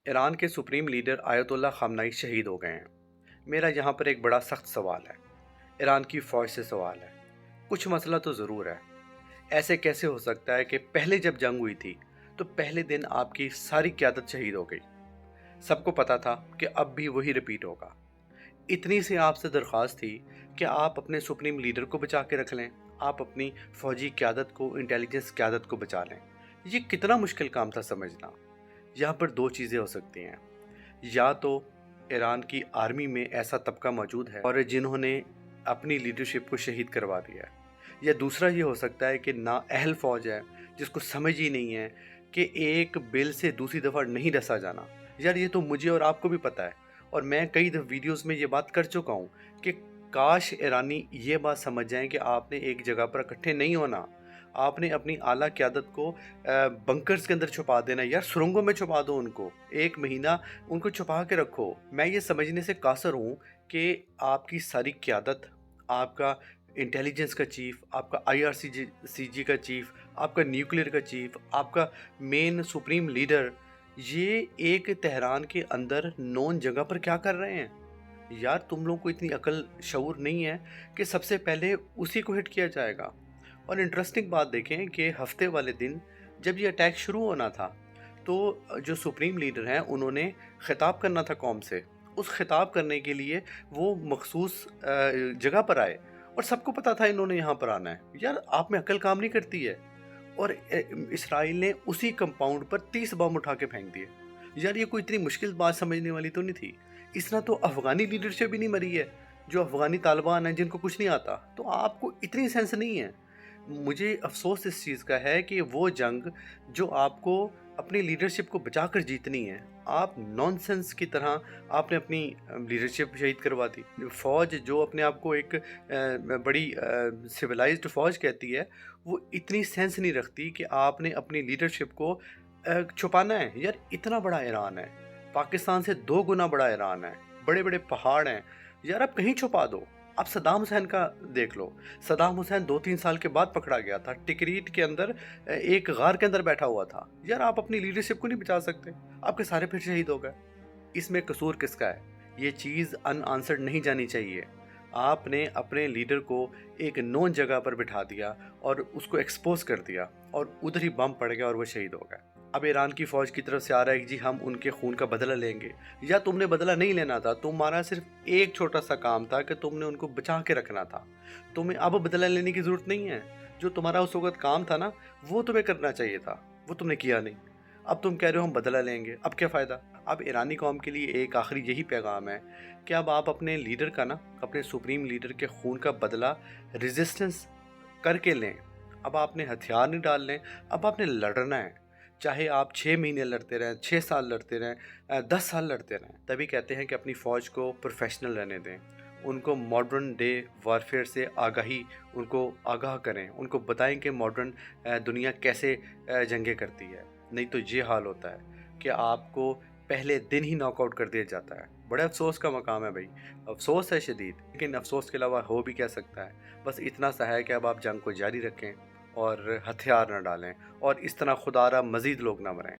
Iran के supreme leader ayatollah खामनाई शहीद हो गए हैं। मेरा यहाँ पर एक बड़ा सख्त सवाल है। ईरान की फ़ौज से सवाल है। कुछ मसला तो ज़रूर है। ऐसे कैसे हो सकता है कि पहले जब जंग हुई थी तो पहले दिन आपकी सारी क़यादत शहीद हो गई। सबको पता था कि अब भी वही रिपीट होगा। इतनी सी आपसे दरख्वास्त थी कि आप अपने सुप्रीम लीडर को बचा के रख लें। आप अपनी फ़ौजी क़यादत को, इंटेलिजेंस क़यादत को बचा लें। ये कितना मुश्किल काम था समझना। यहाँ पर दो चीज़ें हो सकती हैं। या तो ईरान की आर्मी में ऐसा तबका मौजूद है और जिन्होंने अपनी लीडरशिप को शहीद करवा दिया है, या दूसरा ये हो सकता है कि ना अहल फ़ौज है, जिसको समझ ही नहीं है कि एक बिल से दूसरी दफ़ा नहीं डसा जाना। यार ये तो मुझे और आपको भी पता है, और मैं कई वीडियोस में ये बात कर चुका हूँ कि काश ईरानी ये बात समझ जाएं कि आपने एक जगह पर इकट्ठे नहीं होना। आपने अपनी आला क़यादत को बंकर्स के अंदर छुपा देना। यार सुरंगों में छुपा दो उनको, 1 महीना उनको छुपा के रखो। मैं ये समझने से कासर हूँ कि आपकी सारी क़यादत, आपका इंटेलिजेंस का चीफ़, आपका आईआरसीजी का चीफ़, आपका न्यूक्लियर का चीफ़, आपका मेन सुप्रीम लीडर, ये एक तेहरान के अंदर नोन जगह पर क्या कर रहे हैं? यार तुम लोगों को इतनी अकल शऊर नहीं है कि सबसे पहले उसी को हिट किया जाएगा। और इंटरेस्टिंग बात देखें कि हफ्ते वाले दिन जब ये अटैक शुरू होना था तो जो सुप्रीम लीडर हैं उन्होंने खिताब करना था कौम से। उस खिताब करने के लिए वो मखसूस जगह पर आए और सबको पता था इन्होंने यहाँ पर आना है। यार आप में अकल काम नहीं करती है। और इसराइल ने उसी कंपाउंड पर 30 बम उठा के फेंक दिए। यार ये कोई इतनी मुश्किल बात समझने वाली तो नहीं थी। इस तरह तो अफ़गानी लीडरशिप भी नहीं मरी है, जो अफ़गानी तालिबान हैं जिनको कुछ नहीं आता। तो आपको इतनी सेंस नहीं है। मुझे अफ़सोस इस चीज़ का है कि वो जंग जो आपको अपनी लीडरशिप को बचाकर जीतनी है, आप नॉनसेंस की तरह आपने अपनी लीडरशिप शहीद करवा दी। फ़ौज जो अपने आप को एक बड़ी सिविलाइज्ड फ़ौज कहती है, वो इतनी सेंस नहीं रखती कि आपने अपनी लीडरशिप को छुपाना है। यार इतना बड़ा ईरान है, पाकिस्तान से 2 गुना बड़ा ईरान है, बड़े-बड़े पहाड़ हैं। यार आप कहीं छुपा दो। आप सद्दाम हुसैन का देख लो। सद्दाम हुसैन 2-3 साल के बाद पकड़ा गया था। टिकरीट के अंदर एक गार के अंदर बैठा हुआ था। यार आप अपनी लीडरशिप को नहीं बचा सकते। आपके सारे फिर शहीद हो गए। इसमें कसूर किसका है? ये चीज़ अनआंसर्ड नहीं जानी चाहिए। आपने अपने लीडर को एक नोन जगह पर बिठा दिया और उसको एक्सपोज़ कर दिया और उधर ही बम पड़ गया और वो शहीद हो गए। अब ईरान की फ़ौज की तरफ से आ रहा है कि जी हम उनके खून का बदला लेंगे। या तुमने बदला नहीं लेना था, तुम्हारा सिर्फ एक छोटा-सा काम था कि तुमने उनको बचा के रखना था। तुम्हें अब बदला लेने की ज़रूरत नहीं है। जो तुम्हारा उस वक़्त काम था ना, वो तुम्हें करना चाहिए था। वो तुमने किया नहीं। अब तुम कह रहे हो हम बदला लेंगे, अब क्या फ़ायदा? अब ईरानी कौम के लिए एक आखिरी यही पैगाम है कि अब आप अपने लीडर का ना, अपने सुप्रीम लीडर के खून का बदला रेजिस्टेंस करके लें। अब आपने हथियार नहीं डालने, अब आपने लड़ना है। चाहे आप 6 महीने लड़ते रहें, 6 साल लड़ते रहें, 10 साल लड़ते रहें। तभी कहते हैं कि अपनी फ़ौज को प्रोफेशनल रहने दें। उनको मॉडर्न डे वारफेयर से उनको आगाह करें। उनको बताएं कि मॉडर्न दुनिया कैसे जंगें करती है। नहीं तो ये हाल होता है कि आपको पहले दिन ही नॉकआउट कर दिया जाता है। बड़े अफ़सोस का मकाम है भाई। अफ़सोस है शदीद, लेकिन अफ़सोस के अलावा हो भी क्या सकता है। बस इतना सा है कि अब आप जंग को जारी रखें और हथियार न डालें, और इस तरह खुदारा मज़ीद लोग ना मरें।